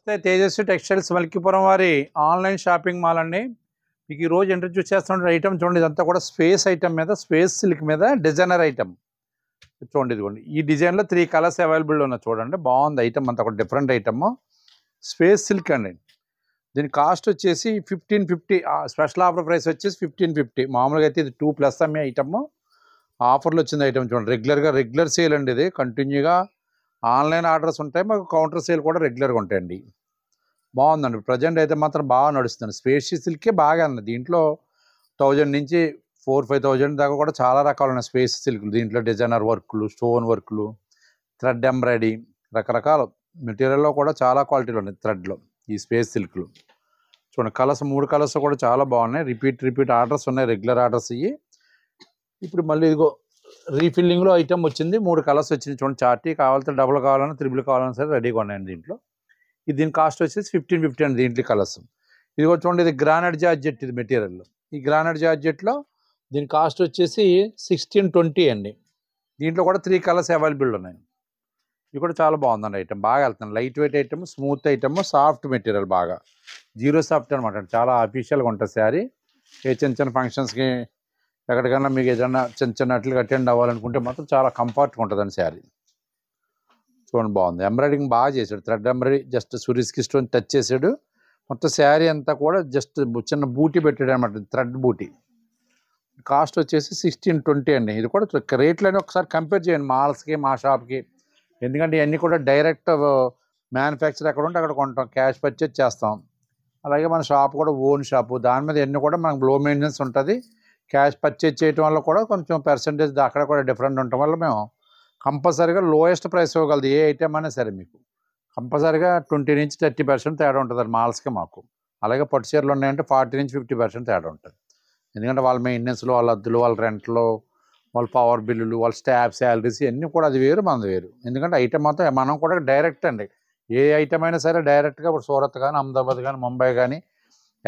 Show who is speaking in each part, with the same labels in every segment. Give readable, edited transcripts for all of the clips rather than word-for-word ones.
Speaker 1: Tejaswi textiles Malkipuram వారి online shopping mall అండి. మీకు ఈరోజు ఇంట్రడ్యూస్ చేస్తున్న ఐటమ్ చూడండి. ఇదంతా కూడా స్పేస్ ఐటమ్ మీద, స్పేస్ సిల్క్ మీద డిజైనర్ ఐటమ్ చూడండి. ఇదిగోండి, ఈ డిజైన్లో 3 కలర్స్ అవైలబుల్ ఉన్నాయి. చూడండి, బాగుంది ఐటమ్ అంతా కూడా డిఫరెంట్ ఐటమ్. స్పేస్ సిల్క్ అండి. దీని కాస్ట్ వచ్చేసి 1550. స్పెషల్ ఆఫర్ ప్రైస్ వచ్చేసి 1550. మామూలుగా అయితే ఇది 2+ అమ్మే ఐటమ్. ఆఫర్లు వచ్చింది ఐటమ్ చూడండి. రెగ్యులర్ సేల్ అండి. ఇది కంటిన్యూగా ఆన్లైన్ ఆర్డర్స్ ఉంటాయి, మాకు కౌంటర్ సేల్ కూడా రెగ్యులర్గా ఉంటాయండి. బాగుందండి. ప్రజెంట్ అయితే మాత్రం బాగా నడుస్తుంది. స్పేస్ సిల్కే బాగా ఉంది. దీంట్లో 1000 నుంచి 4000-5000 దాకా కూడా చాలా రకాలు ఉన్నాయి స్పేస్ సిల్క్లు. దీంట్లో డిజైనర్ వర్క్లు, స్టోన్ వర్క్లు, థ్రెడ్ ఎంబ్రాయిడరీ, రకరకాల మెటీరియల్లో కూడా చాలా క్వాలిటీలు ఉన్నాయి థ్రెడ్లో ఈ స్పేస్ సిల్క్లు. చూడండి, కలర్స్ 3 కలర్స్ కూడా చాలా బాగున్నాయి. రిపీట్ ఆర్డర్స్ ఉన్నాయి, రెగ్యులర్ ఆర్డర్స్ ఇవి. ఇప్పుడు మళ్ళీ ఇదిగో రీఫిల్లింగ్లో ఐటమ్ వచ్చింది. 3 కలర్స్ వచ్చింది చూడండి. చార్టీ కావాలంటే డబుల్ కావాలన్నా, త్రిబుల్ కావాలన్నా సరే రెడీగా ఉన్నాయండి దీంట్లో. దీని కాస్ట్ వచ్చేసి 1550 అండి. దీంట్లో కలర్స్ ఇదిగో చూడండి. ఇది గ్రానైట్ జార్జెట్. ఇది మెటీరియల్. ఈ గ్రానైట్ జార్జెట్లో దీని కాస్ట్ వచ్చేసి 1620 అండి. దీంట్లో కూడా 3 కలర్స్ అవైలబుల్ ఉన్నాయి. ఇది కూడా చాలా బాగుందండి ఐటమ్. బాగా వెళ్తుంది. Light weight item, smooth item, soft material, బాగా జీరో సాఫ్ట్ అనమాట. చాలా అఫీషియల్గా ఉంటుంది శారీ. ఏ చిన్న ఫంక్షన్స్కి ఎక్కడికన్నా మీకు ఏదైనా చిన్న అట్లకి అటెండ్ అవ్వాలనుకుంటే మాత్రం చాలా కంఫర్ట్గా ఉంటుందండి శారీ. చూడండి, బాగుంది. ఎంబ్రాయిడింగ్ బాగా చేశాడు. థ్రెడ్ ఎంబ్రాయిడరీ జస్ట్ సురీస్కి స్టోన్ టచ్ చేశాడు. మొత్తం శారీ అంతా కూడా జస్ట్ చిన్న బూటీ పెట్టాడు అనమాట, థ్రెడ్ బూటీ. కాస్ట్ వచ్చేసి 1620 అండి. ఇది కూడా రేట్లని ఒకసారి కంపేర్ చేయండి మాల్స్కి, మా షాప్కి. ఎందుకంటే ఇవన్నీ కూడా డైరెక్ట్ మ్యానుఫ్యాక్చర్ ఎక్కడ ఉంటే అక్కడ కొంటాం, క్యాష్ పర్చేజ్ చేస్తాం. అలాగే మన షాప్ కూడా ఓన్ షాపు. దాని మీద ఎన్ని కూడా మనకు లో మెయింటెనెన్స్ ఉంటుంది. క్యాష్ పర్చేజ్ చేయడం వల్ల కూడా కొంచెం పర్సెంటేజ్ అక్కడ కూడా డిఫరెంట్ ఉండటం వల్ల మేము కంపల్సరీగా లోయెస్ట్ ప్రైస్ ఇవ్వగలదు. ఏ ఐటమ్ అయినా సరే మీకు కంపల్సరీగా 20 నుంచి 30% తేడా ఉంటుంది మాల్స్కి మాకు. అలాగే పట్టు చీరలు ఉన్నాయంటే 40 నుంచి 50% తేడా ఉంటుంది. ఎందుకంటే వాళ్ళ మెయింటెనెన్స్లో, వాళ్ళ అద్దులు, వాళ్ళ రెంట్లో, వాళ్ళ పవర్ బిల్లులు, వాళ్ళ స్టాఫ్ శాలరీస్ ఇవన్నీ కూడా అది వేరు, మనది వేరు. ఎందుకంటే ఐటమ్ మొత్తం మనం కూడా డైరెక్ట్ అండి. ఏ ఐటమ్ అయినా సరే డైరెక్ట్గా ఇప్పుడు సూరత్ కానీ, అహ్మదాబాద్ కానీ, ముంబై కానీ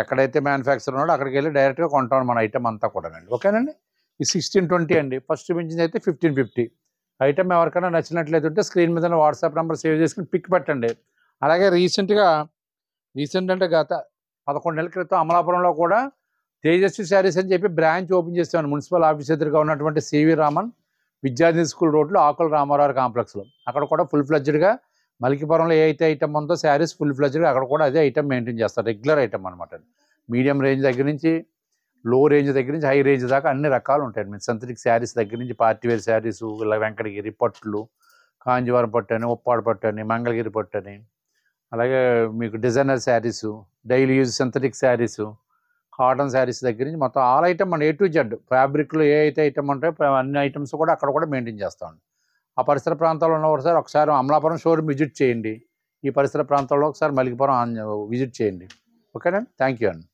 Speaker 1: ఎక్కడైతే మ్యానుఫ్యాక్చర్ ఉన్నాడో అక్కడికి వెళ్ళి డైరెక్ట్గా కొంటాం మన ఐటమ్ అంతా కూడానండి. ఓకేనండి. ఈ 1620 అండి. ఫస్ట్ చూపించింది అయితే 1550. ఐటమ్ ఎవరికైనా నచ్చినట్లయితే ఉంటే స్క్రీన్ మీద వాట్సాప్ నెంబర్ సేవ్ చేసుకుని పిక్ పెట్టండి. అలాగే రీసెంట్ అంటే గత 11 నెలల క్రితం అమలాపురంలో కూడా తేజస్వి శారీస్ అని చెప్పి బ్రాంచ్ ఓపెన్ చేస్తాను. మున్సిపల్ ఆఫీస్ ఎదురుగా ఉన్నటువంటి సివి రామన్ విద్యార్థి స్కూల్ రోడ్లో ఆకుల రామారావు కాంప్లెక్స్లో. అక్కడ కూడా ఫుల్ ఫ్లెడ్జ్డ్గా మల్కీపురంలో ఏ అయితే ఐటమ్ ఉందో శారీస్ ఫుల్ ఫ్లెడ్జ్డ్గా అక్కడ కూడా అదే ఐటమ్ మెయింటైన్ చేస్తారు. రెగ్యులర్ ఐటమ్ అనమాట. మీడియం రేంజ్ దగ్గర నుంచి లో రేంజ్ దగ్గర నుంచి హై రేంజ్ దాకా అన్ని రకాలు ఉంటాయి. మీరు సింథటిక్ శారీస్ దగ్గర నుంచి పార్టీవేర్ శారీసు, ఇలా వెంకటగిరి పట్టులు, కాంజీవరం పట్టు అని, ఉప్పాడ పట్టు అని, మంగళగిరి పట్టు అని, అలాగే మీకు designer saris, daily use synthetic saris, cotton saris దగ్గర నుంచి మొత్తం ఆల్ ఐటమ్ అండి. A to Z ఫ్యాబ్రిక్లో ఏ అయితే ఐటమ్ ఉంటాయో అన్ని ఐటమ్స్ కూడా అక్కడ కూడా మెయింటైన్ చేస్తామండి. ఆ పరిసర ప్రాంతాల్లో ఉన్నవారు ఒకసారి అమలాపురం షోరూమ్ విజిట్ చేయండి. ఈ పరిసర ప్రాంతాల్లో ఒకసారి మల్కీపురం విజిట్ చేయండి. ఓకేనండి. థ్యాంక్ యూ అండి.